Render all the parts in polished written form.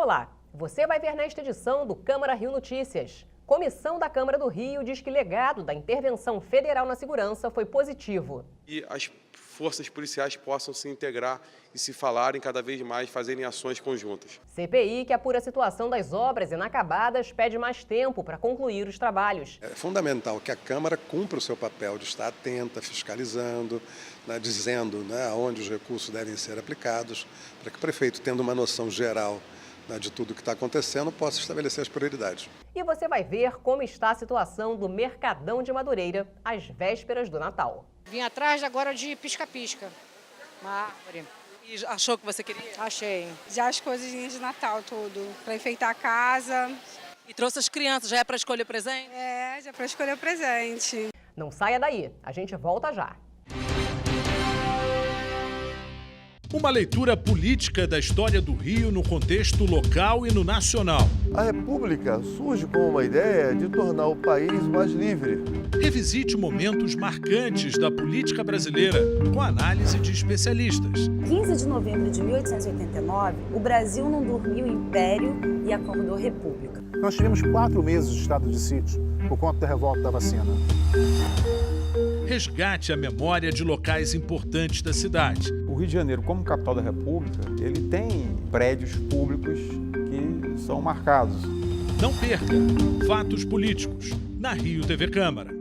Olá, você vai ver nesta edição do Câmara Rio Notícias. Comissão da Câmara do Rio diz que legado da intervenção federal na segurança foi positivo. E as forças policiais possam se integrar e se falarem cada vez mais, fazerem ações conjuntas. CPI, que apura a situação das obras inacabadas, pede mais tempo para concluir os trabalhos. É fundamental que a Câmara cumpra o seu papel de estar atenta, fiscalizando, dizendo onde os recursos devem ser aplicados, para que o prefeito, tendo uma noção geral de tudo o que está acontecendo, possa estabelecer as prioridades. E você vai ver como está a situação do Mercadão de Madureira às vésperas do Natal. Vim atrás agora de pisca-pisca, uma árvore. E achou que você queria? Achei. Já as coisinhas de Natal, tudo, para enfeitar a casa. E trouxe as crianças, já é para escolher presente? É, já para escolher o presente. Não saia daí, a gente volta já. Uma leitura política da história do Rio no contexto local e no nacional. A República surge com uma ideia de tornar o país mais livre. Revisite momentos marcantes da política brasileira com análise de especialistas. 15 de novembro de 1889, o Brasil não dormiu império e acordou república. Nós tivemos 4 meses de estado de sítio por conta da revolta da vacina. Resgate a memória de locais importantes da cidade. O Rio de Janeiro, como capital da República, ele tem prédios públicos que são marcados. Não perca Fatos Políticos, na Rio TV Câmara.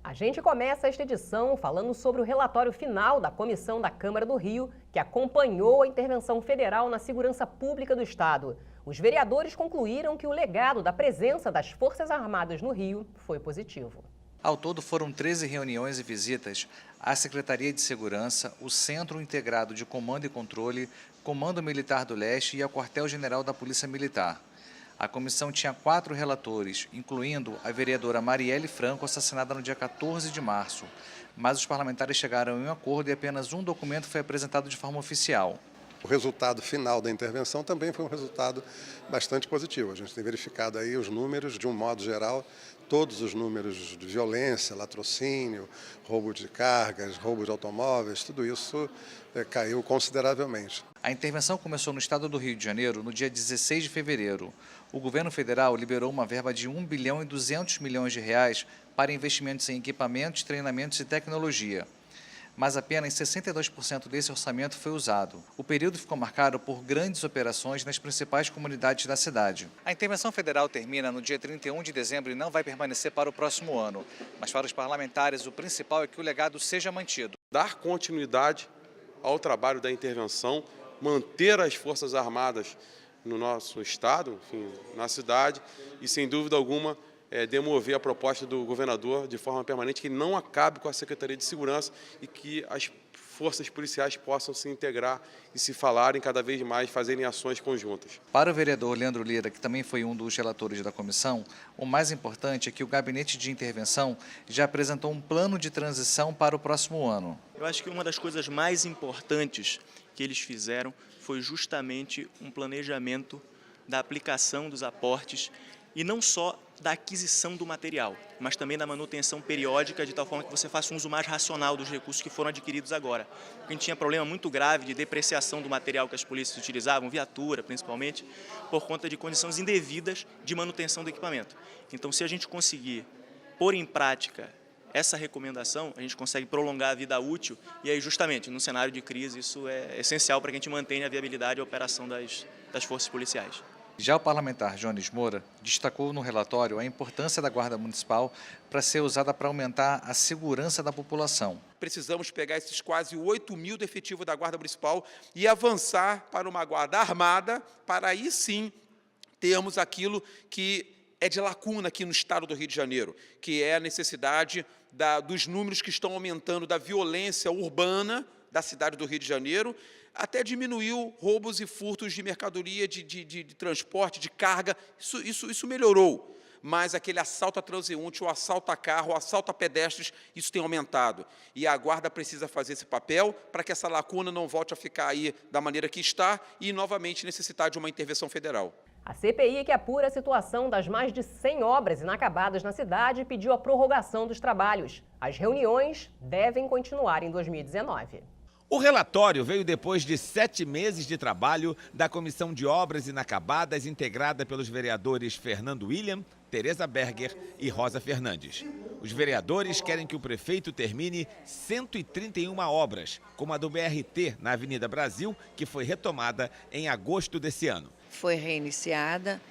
A gente começa esta edição falando sobre o relatório final da Comissão da Câmara do Rio, que acompanhou a intervenção federal na segurança pública do Estado. Os vereadores concluíram que o legado da presença das Forças Armadas no Rio foi positivo. Ao todo, foram 13 reuniões e visitas à Secretaria de Segurança, o Centro Integrado de Comando e Controle, Comando Militar do Leste e ao Quartel-General da Polícia Militar. A comissão tinha 4 relatores, incluindo a vereadora Marielle Franco, assassinada no dia 14 de março. Mas os parlamentares chegaram em um acordo e apenas um documento foi apresentado de forma oficial. O resultado final da intervenção também foi um resultado bastante positivo. A gente tem verificado aí os números, de um modo geral, todos os números de violência, latrocínio, roubo de cargas, roubo de automóveis, tudo isso caiu consideravelmente. A intervenção começou no estado do Rio de Janeiro no dia 16 de fevereiro. O governo federal liberou uma verba de 1 bilhão e 200 milhões de reais para investimentos em equipamentos, treinamentos e tecnologia. Mas apenas 62% desse orçamento foi usado. O período ficou marcado por grandes operações nas principais comunidades da cidade. A intervenção federal termina no dia 31 de dezembro e não vai permanecer para o próximo ano. Mas para os parlamentares, o principal é que o legado seja mantido. Dar continuidade ao trabalho da intervenção, manter as Forças Armadas no nosso estado, enfim, na cidade, e sem dúvida alguma demover a proposta do governador de forma permanente, que não acabe com a Secretaria de Segurança e que as forças policiais possam se integrar e se falarem cada vez mais, fazerem ações conjuntas. Para o vereador Leandro Lira, que também foi um dos relatores da comissão, o mais importante é que o Gabinete de Intervenção já apresentou um plano de transição para o próximo ano. Eu acho que uma das coisas mais importantes que eles fizeram foi justamente um planejamento da aplicação dos aportes e não só da aquisição do material, mas também da manutenção periódica, de tal forma que você faça um uso mais racional dos recursos que foram adquiridos agora. A gente tinha problema muito grave de depreciação do material que as polícias utilizavam, viatura principalmente, por conta de condições indevidas de manutenção do equipamento. Então, se a gente conseguir pôr em prática essa recomendação, a gente consegue prolongar a vida útil e aí justamente no cenário de crise isso é essencial para que a gente mantenha a viabilidade e a operação das forças policiais. Já o parlamentar Jones Moura destacou no relatório a importância da Guarda Municipal para ser usada para aumentar a segurança da população. Precisamos pegar esses quase 8 mil do efetivo da Guarda Municipal e avançar para uma Guarda Armada, para aí sim termos aquilo que é de lacuna aqui no estado do Rio de Janeiro, que é a necessidade dos números que estão aumentando da violência urbana da cidade do Rio de Janeiro, até diminuiu roubos e furtos de mercadoria, de transporte, de carga, isso melhorou. Mas aquele assalto a transeunte, o assalto a carro, o assalto a pedestres, isso tem aumentado. E a Guarda precisa fazer esse papel para que essa lacuna não volte a ficar aí da maneira que está e, novamente, necessitar de uma intervenção federal. A CPI, que apura a situação das mais de 100 obras inacabadas na cidade, pediu a prorrogação dos trabalhos. As reuniões devem continuar em 2019. O relatório veio depois de 7 meses de trabalho da Comissão de Obras Inacabadas, integrada pelos vereadores Fernando William, Tereza Berger e Rosa Fernandes. Os vereadores querem que o prefeito termine 131 obras, como a do BRT na Avenida Brasil, que foi retomada em agosto desse ano. Foi reiniciada,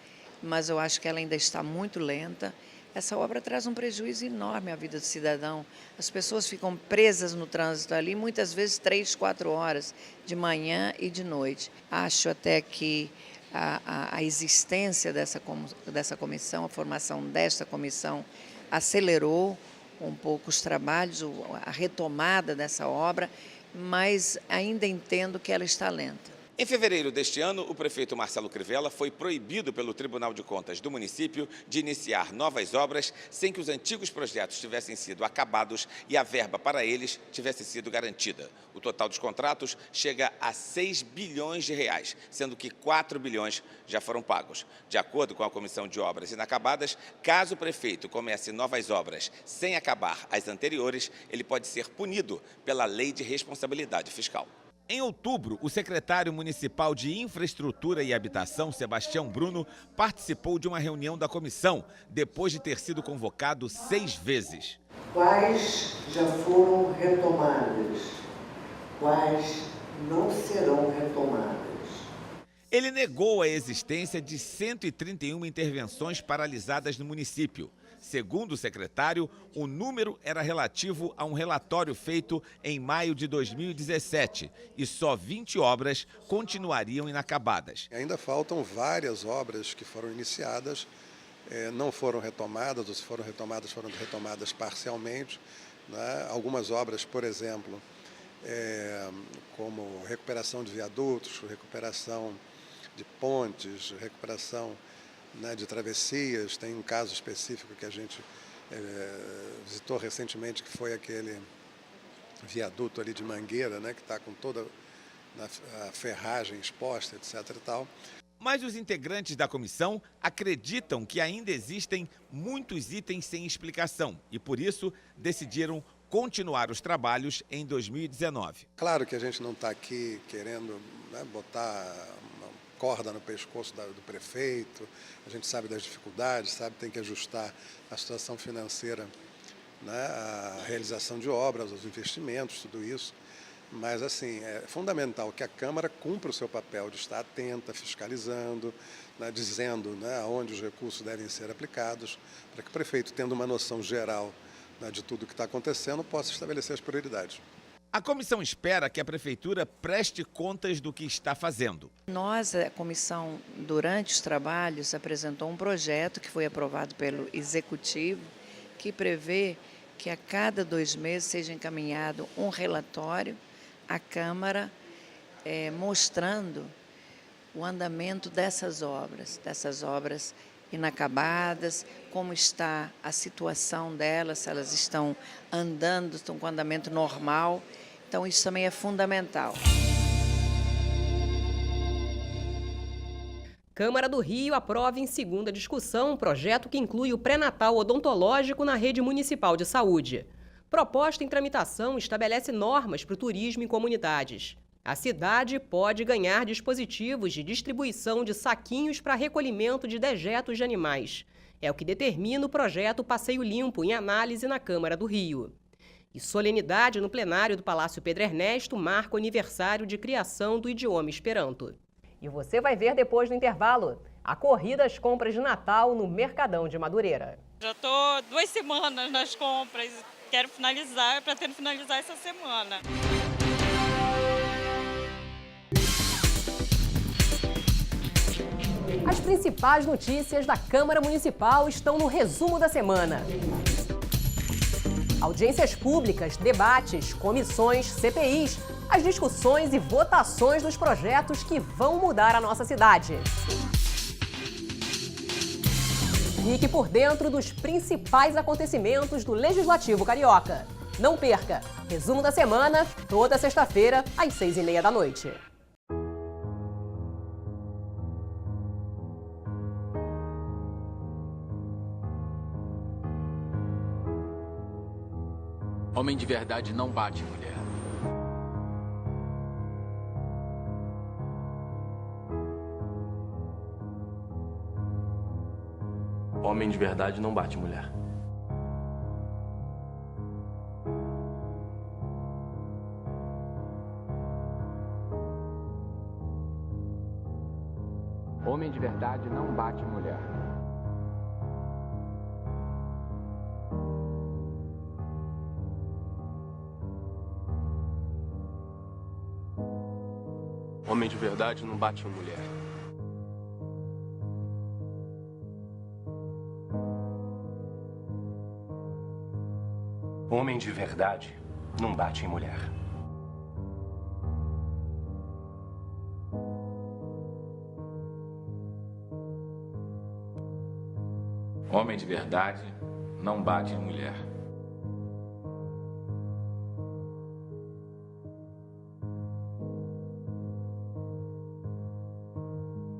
mas eu acho que ela ainda está muito lenta. Essa obra traz um prejuízo enorme à vida do cidadão. As pessoas ficam presas no trânsito ali, muitas vezes 3, 4 horas, de manhã e de noite. Acho até que a existência dessa comissão, a formação desta comissão, acelerou um pouco os trabalhos, a retomada dessa obra, mas ainda entendo que ela está lenta. Em fevereiro deste ano, o prefeito Marcelo Crivella foi proibido pelo Tribunal de Contas do município de iniciar novas obras sem que os antigos projetos tivessem sido acabados e a verba para eles tivesse sido garantida. O total dos contratos chega a 6 bilhões de reais, sendo que 4 bilhões já foram pagos. De acordo com a Comissão de Obras Inacabadas, caso o prefeito comece novas obras sem acabar as anteriores, ele pode ser punido pela Lei de Responsabilidade Fiscal. Em outubro, o secretário municipal de Infraestrutura e Habitação, Sebastião Bruno, participou de uma reunião da comissão, depois de ter sido convocado 6 vezes. Quais já foram retomadas? Quais não serão retomadas? Ele negou a existência de 131 intervenções paralisadas no município. Segundo o secretário, o número era relativo a um relatório feito em maio de 2017 e só 20 obras continuariam inacabadas. Ainda faltam várias obras que foram iniciadas, não foram retomadas, ou se foram retomadas parcialmente, né? Algumas obras, por exemplo, como recuperação de viadutos, recuperação de pontes, recuperação de travessias. Tem um caso específico que a gente visitou recentemente, que foi aquele viaduto ali de Mangueira, que está com toda a ferragem exposta, etc. e tal. Mas os integrantes da comissão acreditam que ainda existem muitos itens sem explicação e, por isso, decidiram continuar os trabalhos em 2019. Claro que a gente não está aqui querendo botar corda no pescoço do prefeito, a gente sabe das dificuldades, sabe que tem que ajustar a situação financeira, a realização de obras, os investimentos, tudo isso. Mas, assim, é fundamental que a Câmara cumpra o seu papel de estar atenta, fiscalizando, dizendo aonde os recursos devem ser aplicados, para que o prefeito, tendo uma noção geral de tudo o que está acontecendo, possa estabelecer as prioridades. A comissão espera que a prefeitura preste contas do que está fazendo. Nós, a comissão, durante os trabalhos, apresentou um projeto que foi aprovado pelo Executivo, que prevê que a cada 2 meses seja encaminhado um relatório à Câmara mostrando o andamento dessas obras inacabadas, como está a situação delas, se elas estão andando, estão com andamento normal. Então, isso também é fundamental. Câmara do Rio aprova em segunda discussão um projeto que inclui o pré-natal odontológico na rede municipal de saúde. Proposta em tramitação estabelece normas para o turismo em comunidades. A cidade pode ganhar dispositivos de distribuição de saquinhos para recolhimento de dejetos de animais. É o que determina o projeto Passeio Limpo, em análise na Câmara do Rio. E solenidade no plenário do Palácio Pedro Ernesto marca o aniversário de criação do idioma Esperanto. E você vai ver depois do intervalo a corrida às compras de Natal no Mercadão de Madureira. Já estou 2 semanas nas compras, pretendo finalizar essa semana. As principais notícias da Câmara Municipal estão no resumo da semana. Audiências públicas, debates, comissões, CPIs, as discussões e votações dos projetos que vão mudar a nossa cidade. Fique por dentro dos principais acontecimentos do Legislativo Carioca. Não perca! Resumo da semana, toda sexta-feira, às 6h30 da noite. Homem de verdade não bate mulher. Homem de verdade não bate mulher. Homem de verdade não bate mulher. Homem de verdade não bate mulher. Homem de verdade não bate em mulher. Homem de verdade não bate em mulher.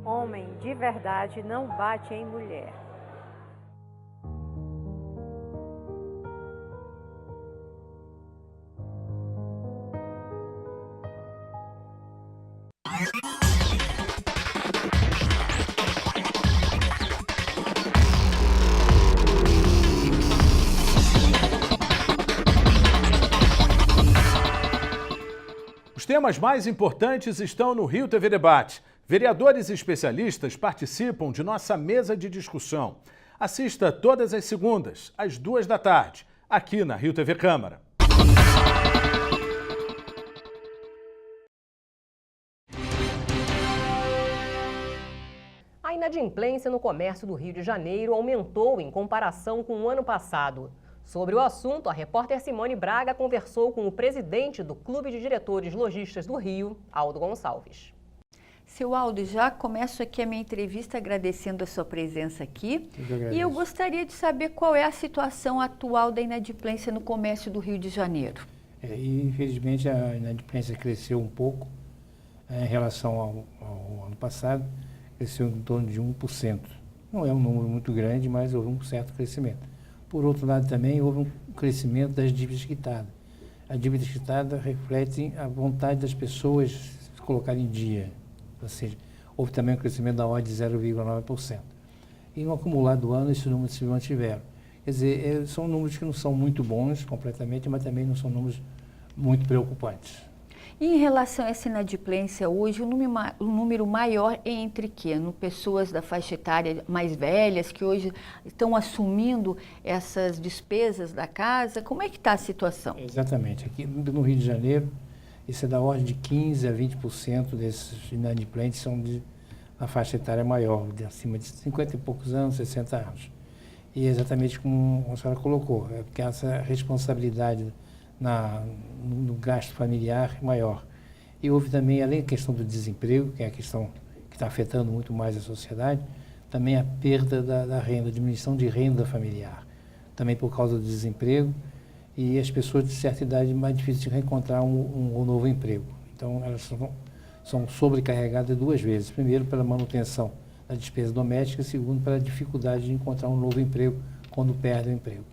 Homem de verdade não bate em mulher. Os temas mais importantes estão no Rio TV Debate. Vereadores e especialistas participam de nossa mesa de discussão. Assista todas as segundas, às 14h, aqui na Rio TV Câmara. A inadimplência no comércio do Rio de Janeiro aumentou em comparação com o ano passado. Sobre o assunto, a repórter Simone Braga conversou com o presidente do Clube de Diretores Lojistas do Rio, Aldo Gonçalves. Seu Aldo, já começo aqui a minha entrevista agradecendo a sua presença aqui. E eu gostaria de saber qual é a situação atual da inadimplência no comércio do Rio de Janeiro. Infelizmente, a inadimplência cresceu um pouco em relação ao ano passado, cresceu em torno de 1%. Não é um número muito grande, mas houve um certo crescimento. Por outro lado, também houve um crescimento das dívidas quitadas. A dívida quitada reflete a vontade das pessoas se colocarem em dia. Ou seja, houve também um crescimento da ordem de 0,9%. E no acumulado do ano, esses números se mantiveram. Quer dizer, são números que não são muito bons completamente, mas também não são números muito preocupantes. E em relação a essa inadimplência hoje, o número maior é entre quê? Pessoas da faixa etária mais velhas que hoje estão assumindo essas despesas da casa? Como é que está a situação? Exatamente. Aqui no Rio de Janeiro, isso é da ordem de 15% a 20% desses inadimplentes são na faixa etária maior, de acima de 50 e poucos anos, 60 anos. E é exatamente como a senhora colocou, é porque essa responsabilidade no gasto familiar é maior. E houve também, além da questão do desemprego, que é a questão que está afetando muito mais a sociedade, também a perda da renda, a diminuição de renda familiar. Também por causa do desemprego, e as pessoas de certa idade é mais difícil de reencontrar um novo emprego. Então, elas são sobrecarregadas duas vezes. Primeiro, pela manutenção da despesa doméstica, segundo, pela dificuldade de encontrar um novo emprego quando perdem o emprego.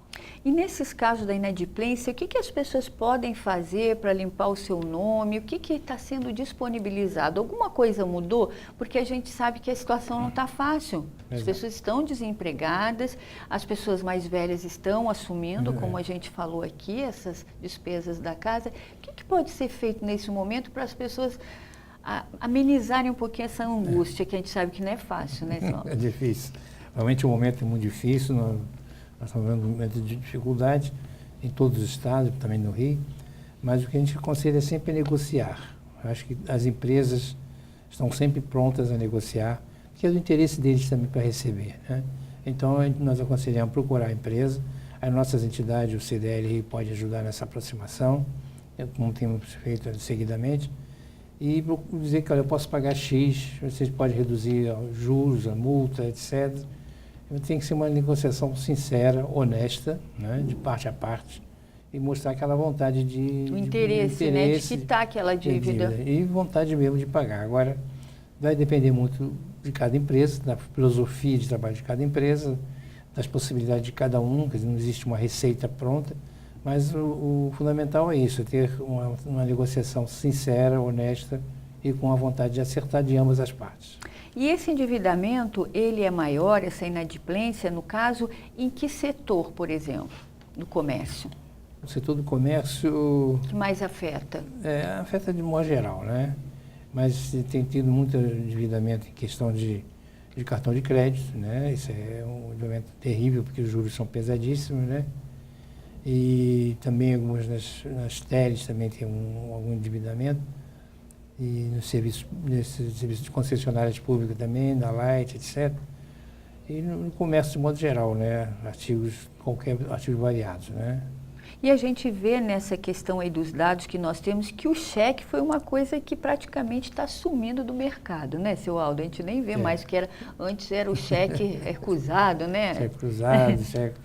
E nesses casos da inadimplência, o que as pessoas podem fazer para limpar o seu nome? O que está sendo disponibilizado? Alguma coisa mudou? Porque a gente sabe que a situação não está fácil. As pessoas estão desempregadas, as pessoas mais velhas estão assumindo, como a gente falou aqui, essas despesas da casa. O que pode ser feito nesse momento para as pessoas amenizarem um pouquinho essa angústia, que a gente sabe que não é fácil, né, senhor? É difícil. Realmente o momento é muito difícil. Nós estamos vendo um momento de dificuldade em todos os estados, também no Rio, mas o que a gente aconselha é sempre negociar. Eu acho que as empresas estão sempre prontas a negociar, porque é do interesse deles também para receber, né? Então, nós aconselhamos procurar a empresa, as nossas entidades, o CDL pode ajudar nessa aproximação, como temos feito seguidamente, e dizer que, olha, eu posso pagar X, vocês podem reduzir os juros, a multa, etc. Tem que ser uma negociação sincera, honesta, né, de parte a parte, e mostrar aquela vontade de interesse, né, de quitar aquela dívida. E vontade mesmo de pagar. Agora, vai depender muito de cada empresa, da filosofia de trabalho de cada empresa, das possibilidades de cada um, quer dizer, não existe uma receita pronta, mas o fundamental é isso, é ter uma negociação sincera, honesta e com a vontade de acertar de ambas as partes. E esse endividamento, ele é maior, essa inadimplência, no caso, em que setor, por exemplo, do comércio? O setor do comércio... Que mais afeta? Afeta de modo geral, né? Mas tem tido muito endividamento em questão de cartão de crédito, né? Isso é um endividamento terrível, porque os juros são pesadíssimos, né? E também algumas nas teles também tem algum endividamento. E nesses serviços de concessionárias públicas também, da Light, etc. E no comércio de modo geral, né? Artigos variados, né? E a gente vê nessa questão aí dos dados que nós temos que o cheque foi uma coisa que praticamente está sumindo do mercado, né, seu Aldo? A gente nem vê mais que antes era o cheque cruzado, né? Cheque cruzado, cheque...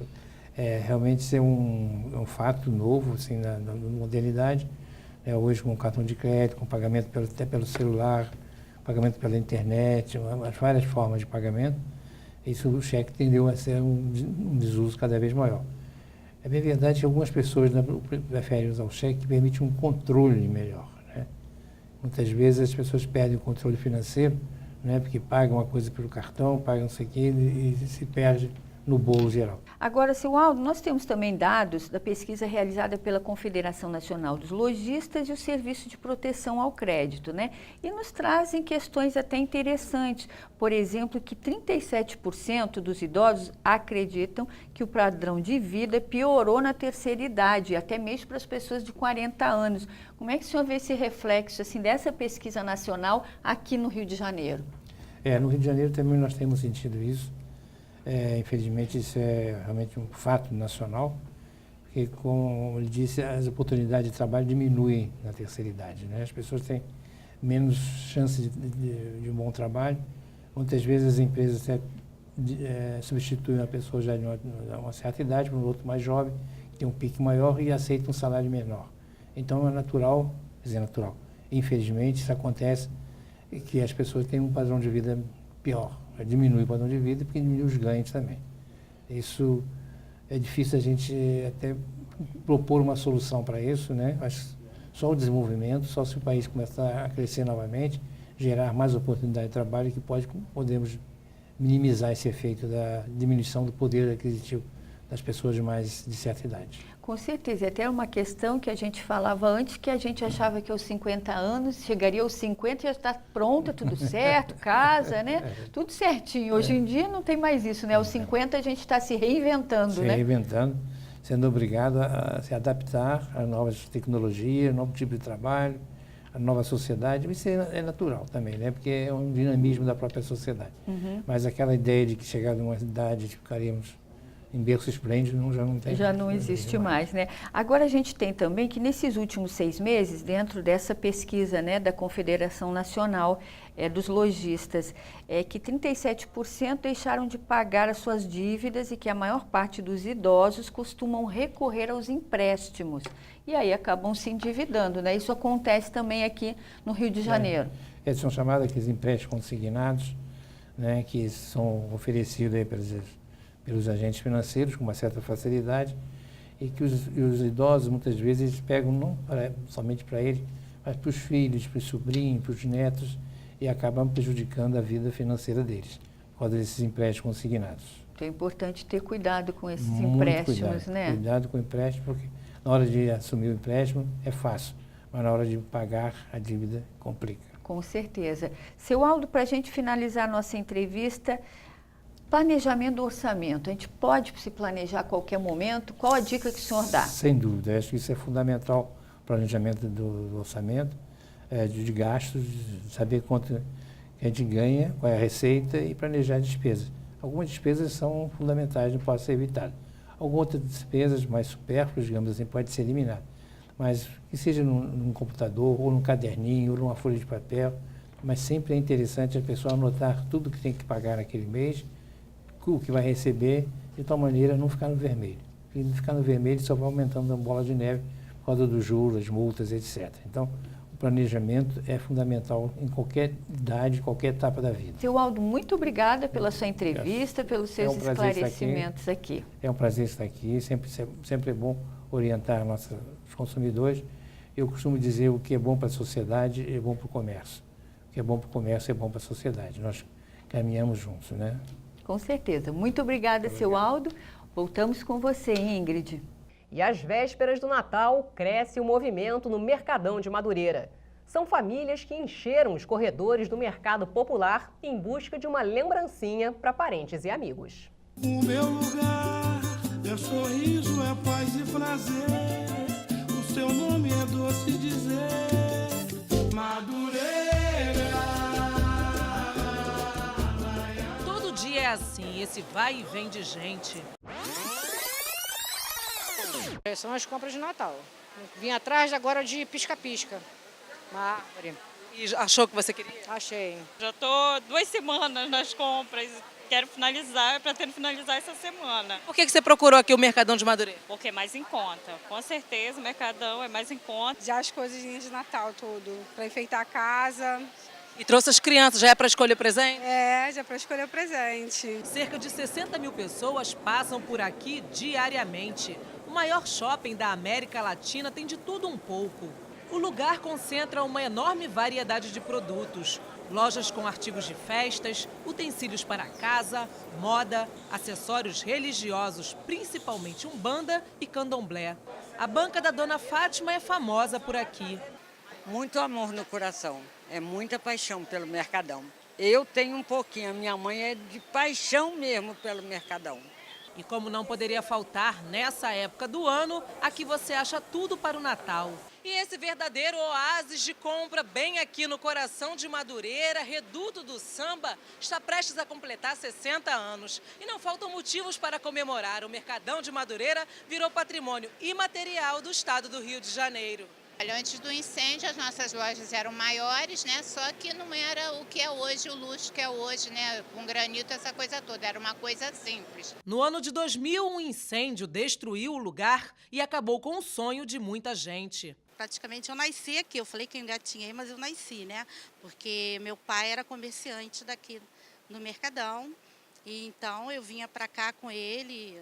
realmente isso é um fato novo, assim, na modernidade. Hoje com cartão de crédito, com pagamento até pelo celular, pagamento pela internet, várias formas de pagamento. Isso, o cheque tendeu a ser um desuso cada vez maior. É bem verdade que algumas pessoas preferem usar o cheque que permite um controle melhor, né? Muitas vezes as pessoas perdem o controle financeiro, né? Porque pagam uma coisa pelo cartão, pagam não sei o quê e se perde no bolo geral. Agora, seu Aldo, nós temos também dados da pesquisa realizada pela Confederação Nacional dos Lojistas e o Serviço de Proteção ao Crédito, né? E nos trazem questões até interessantes. Por exemplo, que 37% dos idosos acreditam que o padrão de vida piorou na terceira idade, até mesmo para as pessoas de 40 anos. Como é que o senhor vê esse reflexo assim, dessa pesquisa nacional aqui no Rio de Janeiro? No Rio de Janeiro também nós temos sentido isso. Infelizmente, isso é realmente um fato nacional, porque, como ele disse, as oportunidades de trabalho diminuem na terceira idade, né? As pessoas têm menos chance de um bom trabalho. Muitas vezes as empresas até substituem uma pessoa já de uma certa idade por um outro mais jovem, que tem um pique maior e aceita um salário menor. Então, é natural, infelizmente, isso acontece, que as pessoas têm um padrão de vida pior. Diminui o padrão de vida porque diminui os ganhos também. Isso é difícil a gente até propor uma solução para isso, né? Mas só o desenvolvimento, só se o país começar a crescer novamente, gerar mais oportunidade de trabalho, que podemos minimizar esse efeito da diminuição do poder aquisitivo das pessoas de certa idade. Com certeza, e até uma questão que a gente falava antes, que a gente achava que aos 50 anos, chegaria aos 50 e já está pronta, tudo certo, casa, né? Tudo certinho. Hoje em dia não tem mais isso, né? Aos 50 a gente está se reinventando, né? Se reinventando, sendo obrigado a se adaptar a novas tecnologias, novo tipo de trabalho, a nova sociedade. Isso é natural também, né? Porque é um dinamismo da própria sociedade. Mas aquela ideia de que chegado a uma idade ficaríamos em berço esplêndido já não tem. Já não existe mais, né? Agora a gente tem também que nesses últimos 6 meses, dentro dessa pesquisa, né, da Confederação Nacional dos Lojistas, que 37% deixaram de pagar as suas dívidas e que a maior parte dos idosos costumam recorrer aos empréstimos. E aí acabam se endividando, né? Isso acontece também aqui no Rio de Janeiro. Eles são chamados aqueles empréstimos consignados, né, que são oferecidos aí pelos agentes financeiros com uma certa facilidade e que os idosos muitas vezes eles pegam não somente para eles, mas para os filhos, para os sobrinhos, para os netos e acabam prejudicando a vida financeira deles por causa desses empréstimos consignados. Então é importante ter cuidado com esses empréstimos, né? Cuidado com o empréstimo, porque na hora de assumir o empréstimo é fácil, mas na hora de pagar a dívida complica. Com certeza. Seu Aldo, para a gente finalizar a nossa entrevista, planejamento do orçamento, a gente pode se planejar a qualquer momento? Qual a dica que o senhor dá? Sem dúvida, acho que isso é fundamental, o planejamento do orçamento, de gastos, saber quanto a gente ganha, qual é a receita e planejar despesas. Algumas despesas são fundamentais, não podem ser evitadas. Algumas outras despesas mais supérfluas, digamos assim, podem ser eliminadas. Mas que seja num computador, ou num caderninho, ou numa folha de papel, mas sempre é interessante a pessoa anotar tudo que tem que pagar naquele mês, o que vai receber, de tal maneira não ficar no vermelho. Porque não ficar no vermelho só vai aumentando a bola de neve por causa dos juros, das multas, etc. Então, o planejamento é fundamental em qualquer idade, qualquer etapa da vida. Seu Aldo, muito obrigada pela sua entrevista, pelos seus esclarecimentos aqui. É um prazer estar aqui, sempre é bom orientar nossos consumidores. Eu costumo dizer o que é bom para a sociedade é bom para o comércio. O que é bom para o comércio é bom para a sociedade. Nós caminhamos juntos, né? Com certeza. Muito obrigada, seu Aldo. Voltamos com você, Ingrid. E às vésperas do Natal, cresce o movimento no Mercadão de Madureira. São famílias que encheram os corredores do mercado popular em busca de uma lembrancinha para parentes e amigos. O meu lugar, meu sorriso é paz e prazer. O seu nome é doce dizer, Madureira. Todo dia é assim, esse vai e vem de gente. São as compras de Natal. Vim atrás agora de pisca-pisca. Uma árvore. E achou que você queria? Achei. Já estou 2 semanas nas compras. Quero finalizar, pretendo finalizar essa semana. Por que você procurou aqui o Mercadão de Madureira? Porque é mais em conta. Com certeza o Mercadão é mais em conta. Já as coisinhas de Natal, tudo. Para enfeitar a casa. E trouxe as crianças, já é para escolher presente? É, já para escolher o presente. Cerca de 60 mil pessoas passam por aqui diariamente. O maior shopping da América Latina tem de tudo um pouco. O lugar concentra uma enorme variedade de produtos. Lojas com artigos de festas, utensílios para casa, moda, acessórios religiosos, principalmente umbanda e candomblé. A banca da Dona Fátima é famosa por aqui. Muito amor no coração, é muita paixão pelo Mercadão. Eu tenho um pouquinho, a minha mãe é de paixão mesmo pelo Mercadão. E como não poderia faltar nessa época do ano, aqui você acha tudo para o Natal. E esse verdadeiro oásis de compra bem aqui no coração de Madureira, reduto do samba, está prestes a completar 60 anos. E não faltam motivos para comemorar. O Mercadão de Madureira virou patrimônio imaterial do estado do Rio de Janeiro. Antes do incêndio, as nossas lojas eram maiores, né? Só que não era o que é hoje, o luxo que é hoje, né? Com granito, essa coisa toda. Era uma coisa simples. No ano de 2000, um incêndio destruiu o lugar e acabou com o sonho de muita gente. Praticamente eu nasci aqui, eu falei que eu engatinhei, mas eu nasci, né? Porque meu pai era comerciante daqui no Mercadão, e então eu vinha para cá com ele,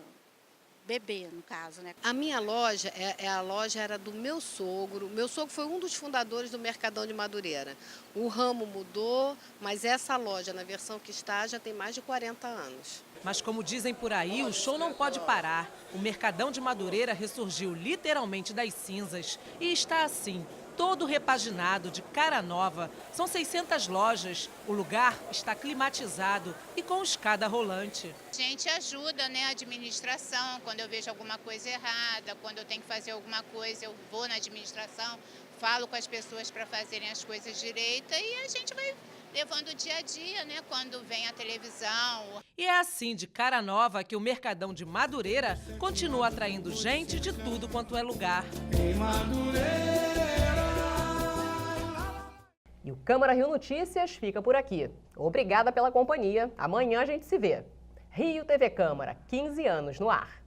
bebê, no caso, né? A minha loja, a loja era do meu sogro. Meu sogro foi um dos fundadores do Mercadão de Madureira. O ramo mudou, mas essa loja, na versão que está, já tem mais de 40 anos. Mas como dizem por aí, o show não pode parar. O Mercadão de Madureira ressurgiu literalmente das cinzas e está assim, todo repaginado, de cara nova. São 600 lojas, o lugar está climatizado e com escada rolante. A gente ajuda, né, a administração, quando eu vejo alguma coisa errada, quando eu tenho que fazer alguma coisa, eu vou na administração, falo com as pessoas para fazerem as coisas direito e a gente vai levando o dia a dia, né, quando vem a televisão. E é assim, de cara nova, que o Mercadão de Madureira continua atraindo gente de tudo quanto é lugar. Em Madureira. E o Câmara Rio Notícias fica por aqui. Obrigada pela companhia. Amanhã a gente se vê. Rio TV Câmara, 15 anos no ar.